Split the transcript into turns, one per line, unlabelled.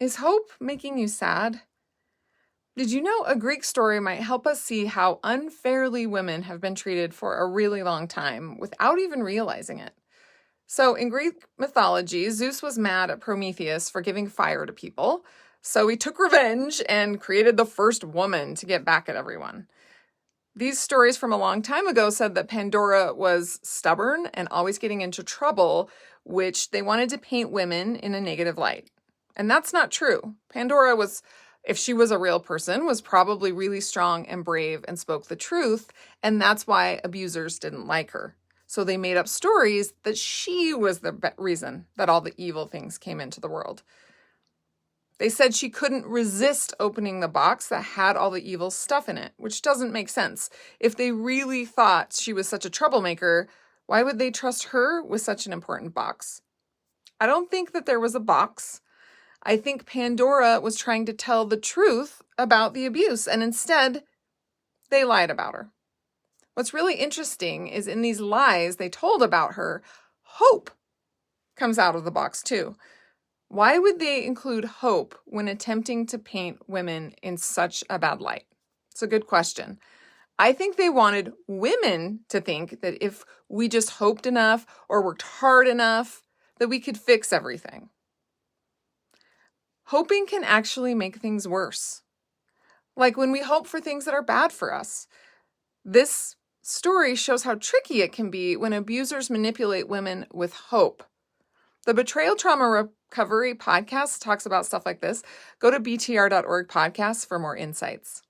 Is hope making you sad? Did you know a Greek story might help us see how unfairly women have been treated for a really long time without even realizing it? So, in Greek mythology, Zeus was mad at Prometheus for giving fire to people. So, he took revenge and created the first woman to get back at everyone. These stories from a long time ago said that Pandora was stubborn and always getting into trouble, which they wanted to paint women in a negative light. And that's not true. Pandora was, if she was a real person, was probably really strong and brave and spoke the truth, and that's why abusers didn't like her. So they made up stories that she was the reason that all the evil things came into the world. They said she couldn't resist opening the box that had all the evil stuff in it, which doesn't make sense. If they really thought she was such a troublemaker, why would they trust her with such an important box? I don't think that there was a box. I think Pandora was trying to tell the truth about the abuse, and instead, they lied about her. What's really interesting is in these lies they told about her, hope comes out of the box too. Why would they include hope when attempting to paint women in such a bad light? It's a good question. I think they wanted women to think that if we just hoped enough or worked hard enough, that we could fix everything. Hoping can actually make things worse. Like when we hope for things that are bad for us. This story shows how tricky it can be when abusers manipulate women with hope. The Betrayal Trauma Recovery podcast talks about stuff like this. Go to btr.org podcast for more insights.